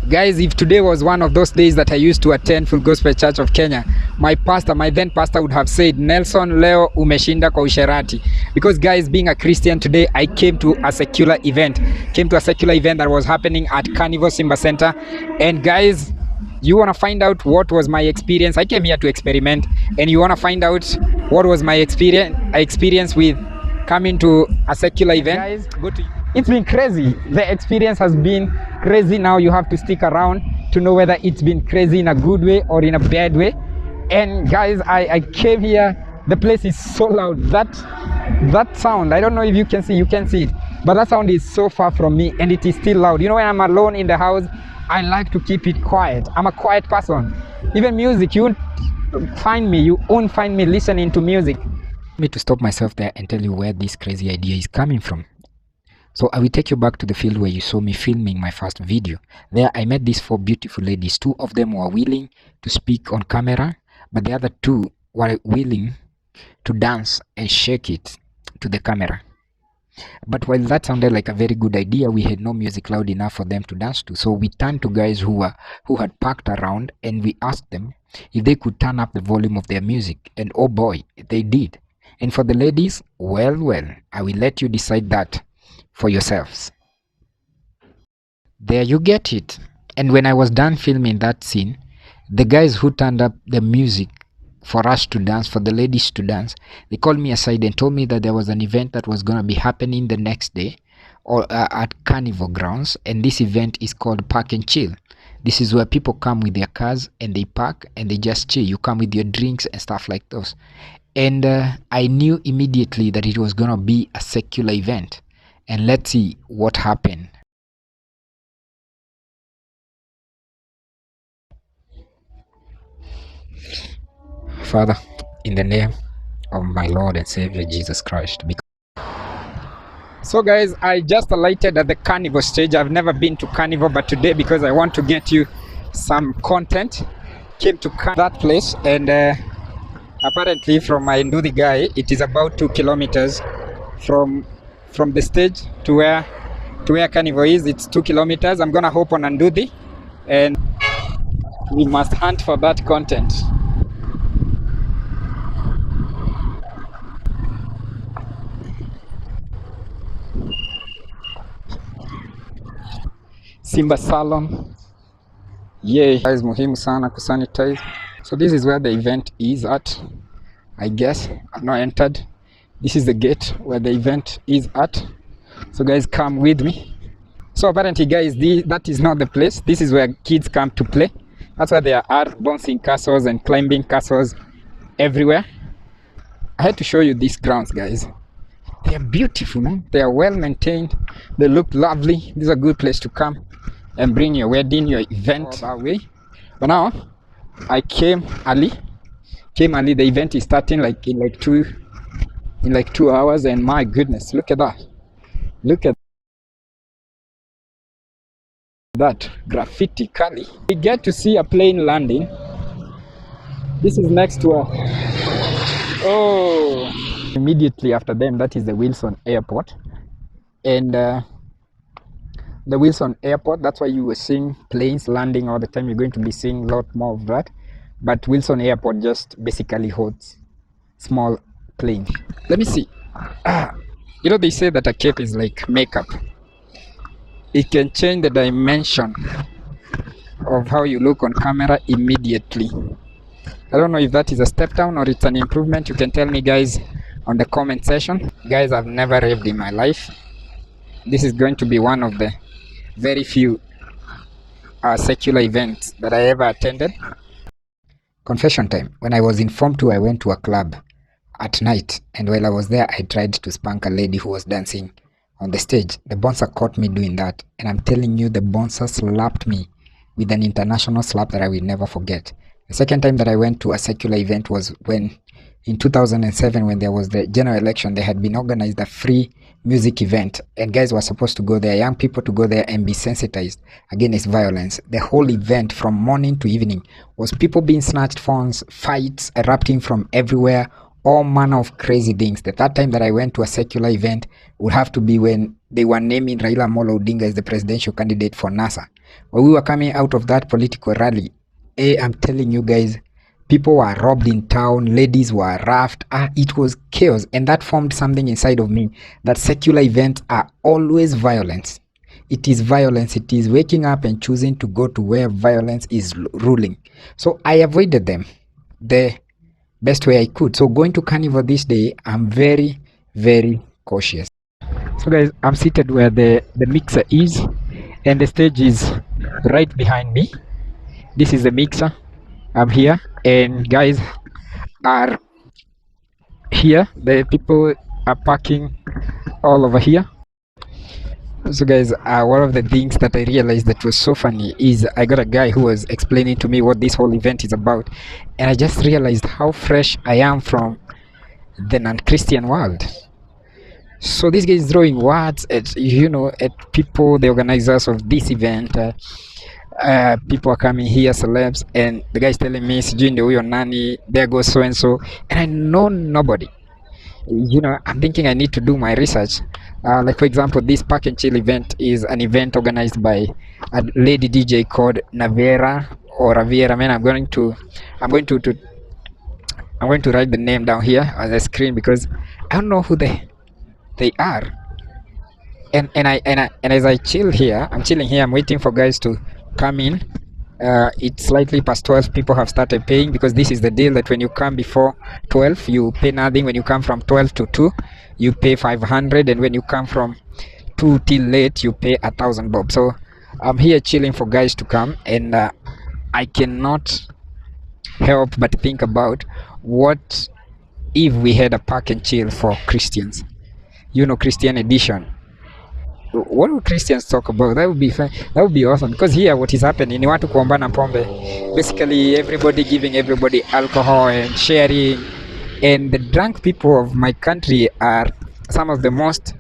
Guys, if today was one of those days that I used to attend Full Gospel Church of Kenya, my then pastor would have said, Nelson, leo umeshinda kwa usherati. Because guys, being a Christian today, I came to a secular event. That was happening at Carnival Simba Center. And guys, you want to find out what was my experience? I came here to experiment. And you want to find out what was my experience with coming to a secular event? Guys, it's been crazy. The experience has been crazy. Now you have to stick around to know whether it's been crazy in a good way or in a bad way. And guys, I came here. The place is so loud. That sound, I don't know if you can see it, but that sound is so far from me and it is still loud. You know, when I'm alone in the house, I like to keep it quiet. I'm a quiet person. Even music, you won't find me listening to music. Me to stop myself there and tell you where this crazy idea is coming from. So I will take you back to the field where you saw me filming my first video. There I met these 4 beautiful ladies. 2 of them were willing to speak on camera, but the other 2 were willing to dance and shake it to the camera. But while that sounded like a very good idea, we had no music loud enough for them to dance to. So we turned to guys who had parked around and we asked them if they could turn up the volume of their music. And oh boy, they did. And for the ladies, well, I will let you decide that for yourselves. There you get it. And when I was done filming that scene, the guys who turned up the music for us to dance, for the ladies to dance, they called me aside and told me that there was an event that was going to be happening the next day or at Carnival grounds, and this event is called Park and Chill. This is where people come with their cars and they park and they just chill. You come with your drinks and stuff like those. And I knew immediately that it was going to be a secular event. And let's see what happened. Father, in the name of my Lord and Savior Jesus Christ. So guys, I just alighted at the Carnival stage. I've never been to Carnival, but today, because I want to get you some content, came to that place. And apparently from my Ndudi guy, it is about 2 kilometers from the stage to where Carnival is. It's 2 kilometers. I'm gonna hop on Ndudi and we must hunt for that content. Simba Salon. Yeah, guys, muhimu sana kusanitize. So this is where the event is at. I guess I've not entered. This is the gate where the event is at. So guys, come with me. So apparently guys, that is not the place. This is where kids come to play. That's why there are bouncing castles and climbing castles everywhere. I had to show you these grounds, guys. They are beautiful, man. They are well maintained. They look lovely. This is a good place to come and bring your wedding, your event that way. But now I came early. The event is starting in like 2 hours, and my goodness, look at that. Look at that graffiti Kali. We get to see a plane landing. This is next to immediately after them, that is the Wilson Airport. And the Wilson Airport, that's why you were seeing planes landing all the time. You're going to be seeing a lot more of that. But Wilson Airport just basically holds small planes. Let me see. You know, they say that a cape is like makeup. It can change the dimension of how you look on camera immediately. I don't know if that is a step down or it's an improvement. You can tell me, guys, on the comment section. Guys, I've never raved in my life. This is going to be one of the very few secular events that I ever attended. Confession time. When I was in Form 2, I went to a club at night, and while I was there, I tried to spank a lady who was dancing on the stage. The bouncer caught me doing that, and I'm telling you, the bouncer slapped me with an international slap that I will never forget. The second time that I went to a secular event was when in 2007, when there was the general election. They had been organized a free music event, and guys were supposed to go there, young people to go there and be sensitized against violence. The whole event from morning to evening was people being snatched phones, fights erupting from everywhere, all manner of crazy things. The third time that I went to a secular event would have to be when they were naming Raila Amolo Odinga as the presidential candidate for NASA. When we were coming out of that political rally, I'm telling you guys, people were robbed in town, ladies were roughed. It was chaos, and that formed something inside of me, that secular events are always violence. It is violence. It is waking up and choosing to go to where violence is ruling. So I avoided them the best way I could. So going to Carnival this day, I'm very, very cautious. So guys, I'm seated where the mixer is, and the stage is right behind me. This is the mixer. I'm here, and guys are here. The people are parking all over here. So guys, one of the things that I realized that was so funny is I got a guy who was explaining to me what this whole event is about, and I just realized how fresh I am from the non-Christian world. So this guy is throwing words at, at people, the organizers of this event. People are coming here, celebs, and the guy is telling me, "Sijui ndio huyo nani, there goes so and so," and I know nobody. I'm thinking I need to do my research. Like for example, this Park and Chill event is an event organized by a lady DJ called Navera or Raviera. Man, I'm going to write the name down here on the screen because I don't know who they are. And as I chill here, I'm chilling here. I'm waiting for guys to come in. It's slightly past 12. People have started paying because this is the deal that when you come before 12 you pay nothing. When you come from 12 to 2 you pay 500, and when you come from 2 till late you pay 1,000 bob. So I'm here chilling for guys to come, and I cannot help but think about what if we had a Park and Chill for Christians, Christian edition. What would Christians talk about? That would be fun. That would be awesome, because here what is happening, ni watu kuombana pombe, basically everybody giving everybody alcohol and sharing, and the drunk people of my country are some of the most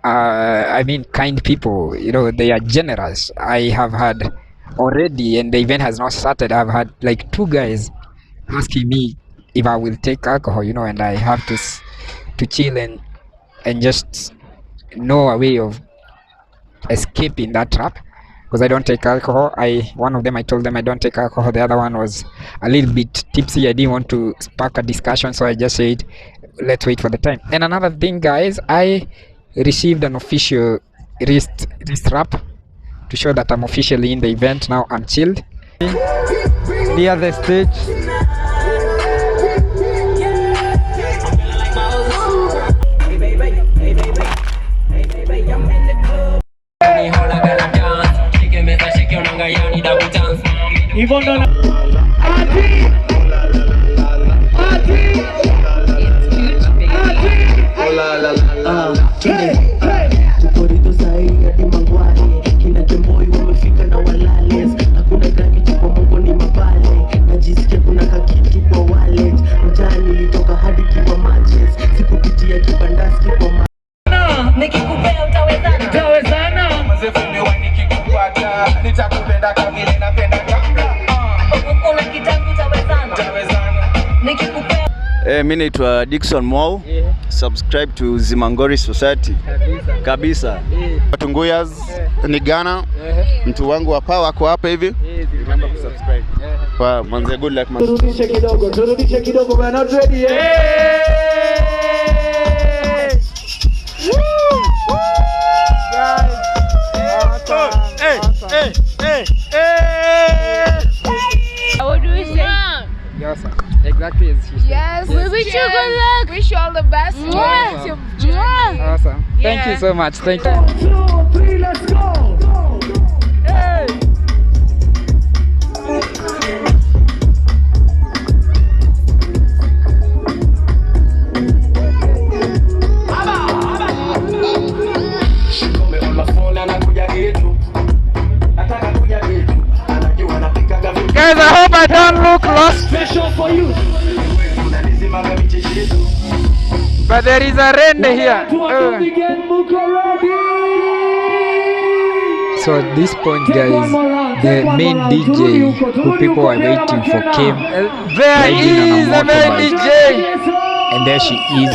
kind people. They are generous. I have had already, and the event has not started, I've had like 2 guys asking me if I will take alcohol, and I have to chill and just know a way of escaping that trap, because I don't take alcohol. One of them, I told them I don't take alcohol. The other one was a little bit tipsy. I didn't want to spark a discussion, so I just said let's wait for the time. And another thing, guys, I received an official wrist wrap to show that I'm officially in the event. Now I'm chilled near the stage. Mimi naitwa Dickson Mwau. Subscribe to Zimmerngori Society. Kabisa. Watunguyas ni Ghana. Mtu wangu wa power kwa hapa hivi. Remember to subscribe. Kwa manze, good luck man. Turudisha kidogo bana, not ready. What do we say? Yes, exactly as she said. Yes, we wish you good luck. Wish you all the best. Awesome. Thank you so much. Thank you. 2, 3, let's go. Hey. Guys, I hope I don't look lost. Special for you. But there is a render here. So at this point, guys, the main DJ who people are waiting for came. There is the main DJ. and there she is,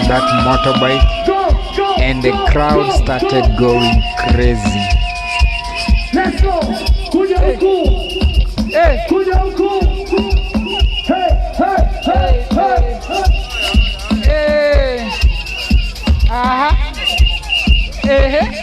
that motorbike, Go, go, and the go, crowd go. started going crazy. Let's go. Kuja huku. Kuja huku. Hey, hey, hey, hey, hey.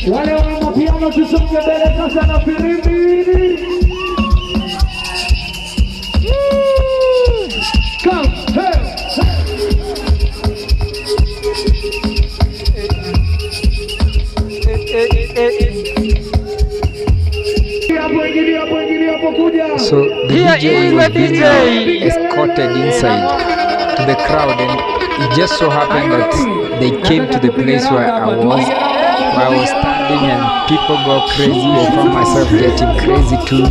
Wale wana mapiano tusonge mbele sasa na filimbi. Come, hey. So the DJ was being escorted inside to the crowd, and it just so happened that they came to the place where I was standing, and people go crazy. I found myself getting crazy too,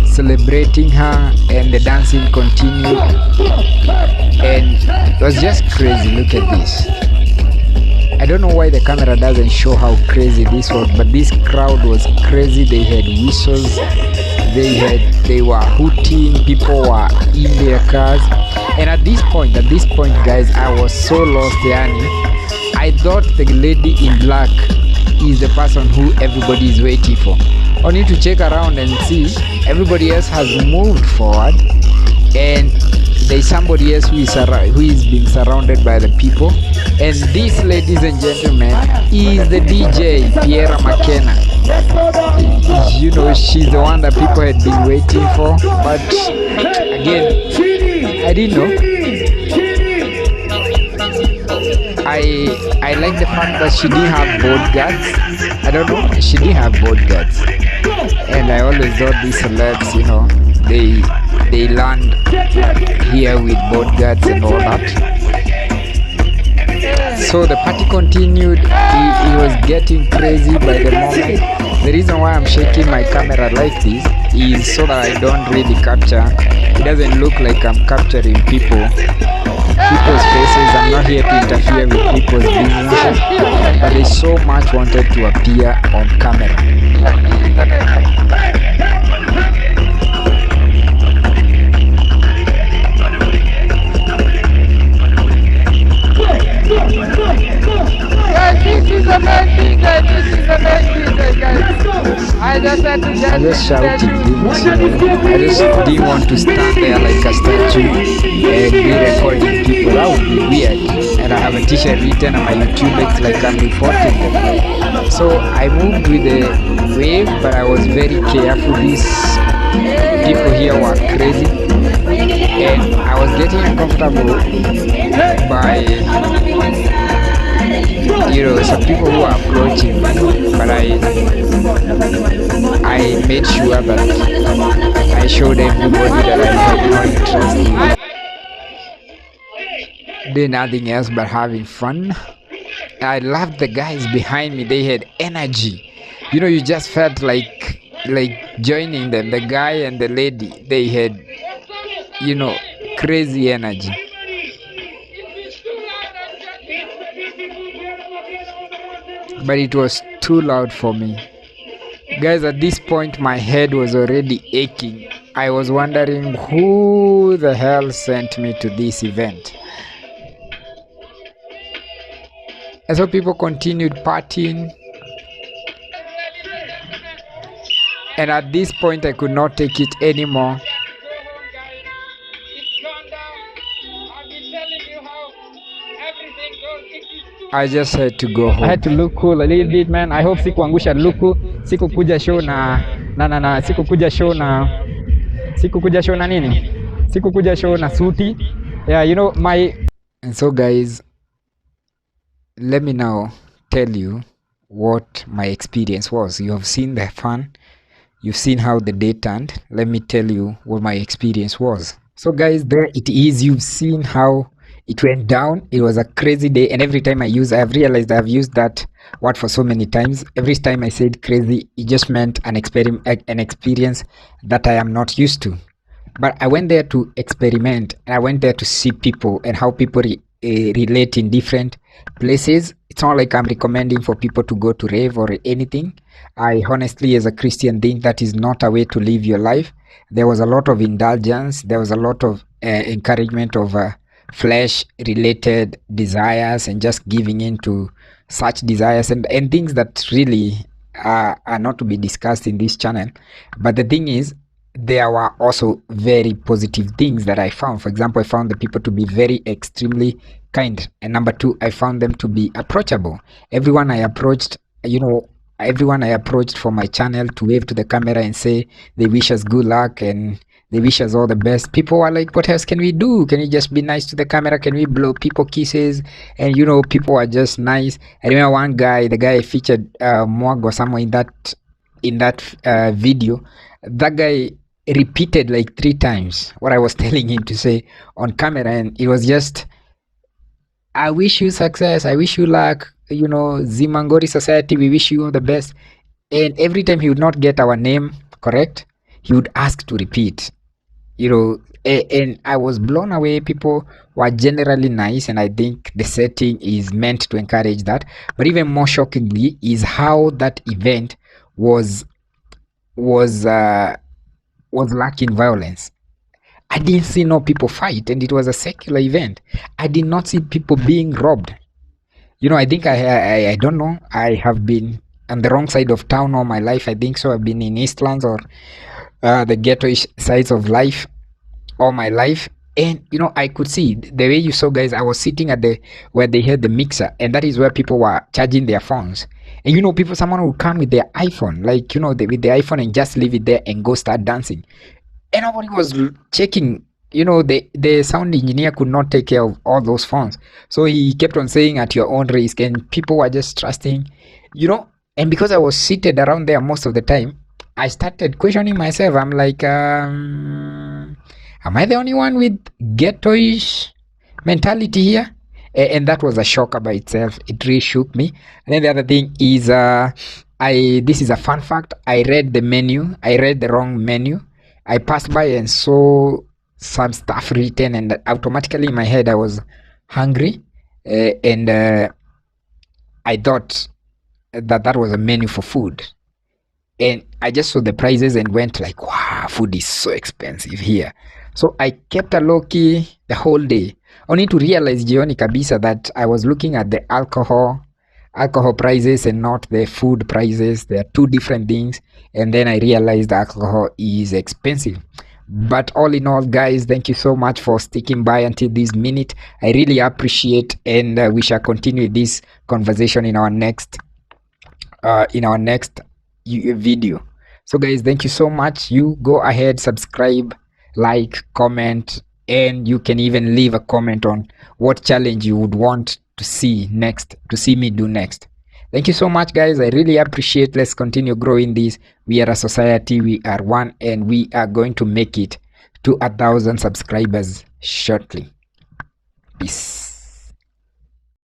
celebrating her, and the dancing continued, and it was just crazy. Look at this. I don't know why the camera doesn't show how crazy this was, but this crowd was crazy. They had whistles, they were hooting, people were in their cars, and at this point guys, I was so lost. Yani, I thought the lady in black is the person who everybody is waiting for. Only to check around and see everybody else has moved forward, and there's somebody else who is being surrounded by the people. And this, ladies and gentlemen, is the DJ Piera McKenna. You know, she's the one that people had been waiting for, but again, I didn't know. I like the fact that she didn't have bodyguards. I don't know, she didn't have bodyguards. And I always thought these celebs, you know, they land here with bodyguards and all that. So the party continued. It was getting crazy by the moment. The reason why I'm shaking my camera like this is so that I don't really capture. It doesn't look like I'm capturing people's faces. I'm not here to interfere with people's business, but they so much wanted to appear on camera. I just shouted things, you know. I just didn't want to stand there like a statue and be recording people. That would be weird. And I have a t-shirt written on my YouTube, it's like I'm reporting them. So I moved with the wave, but I was very careful. These people here were crazy, and I was getting uncomfortable by, you know, some people who are approaching me, but I made sure that I showed everybody that I had no interest in doing nothing else but having fun. I loved the guys behind me. They had energy. You know, you just felt like joining them. The guy and the lady, they had, you know, crazy energy. But it was too loud for me. Guys, at this point my head was already aching. I was wondering who the hell sent me to this event. And so people continued partying. And at this point I could not take it anymore. I just had to go home. I had to look cool a little bit, man. I hope sikuangusha luku. Sikukuja show na sikukuja show na nini? Sikukuja show na suti. Yeah, you know my. And so guys, let me now tell you what my experience was. You have seen the fun. You've seen how the day turned. Let me tell you what my experience was. So guys, there it is. You've seen how it went down. It was a crazy day, and every time I've realized I've used that word for so many times. Every time I said crazy, it just meant an experience that I am not used to. But I went there to experiment, and I went there to see people and how people relate in different places. It's not like I'm recommending for people to go to rave or anything. I honestly, as a Christian, think that is not a way to live your life. There was a lot of indulgence. There was a lot of encouragement of flesh related desires and just giving in to such desires and things that really are not to be discussed in this channel. But the thing is, there were also very positive things that I found. For example, I found the people to be very extremely kind, and number two, I found them to be approachable. Everyone I approached, everyone I approached for my channel to wave to the camera and say they wish us good luck and they wish us all the best. People were like, what else can we do? Can we just be nice to the camera? Can we blow people kisses? And people were just nice. I remember one guy, the guy featured Mwago somewhere in that video. That guy repeated like 3 times what I was telling him to say on camera, and it was just, I wish you success, I wish you luck, Zimmerngori Society, we wish you all the best. And every time he would not get our name correct, he would ask to repeat. And I was blown away. People were generally nice, and I think the setting is meant to encourage that. But even more shockingly is how that event was lacking violence. I didn't see no people fight, and it was a secular event. I did not see people being robbed. I think I don't know. I have been on the wrong side of town all my life. I think so. I've been in Eastlands or the ghetto-ish sides of life all my life, and I could see the way you saw, guys. I was sitting at where they had the mixer, and that is where people were charging their phones. And someone would come with their iPhone, like with the iPhone, and just leave it there and go start dancing, and nobody was checking. The sound engineer could not take care of all those phones, so he kept on saying at your own risk, and people were just trusting. And because I was seated around there most of the time, I started questioning myself. I'm like, am I the only one with ghetto-ish mentality here? And that was a shocker by itself. It really shook me. And then the other thing is, this is a fun fact. I read the menu. I read the wrong menu. I passed by and saw some stuff written, and automatically in my head I was hungry, and I thought that was a menu for food. And I just saw the prices and went like, wow, food is so expensive here. So I kept a low key the whole day, only to realize jioni kabisa that I was looking at the alcohol prices and not the food prices. They are two different things. And then I realized the alcohol is expensive. But all in all, guys, thank you so much for sticking by until this minute. I really appreciate, and we shall continue this conversation in our next video. So guys, thank you so much. You go ahead, subscribe, like, comment, and you can even leave a comment on what challenge you would want to see me do next. Thank you so much, guys. I really appreciate. Let's continue growing this. We are a society, we are one, and we are going to make it to 1,000 subscribers shortly. Peace.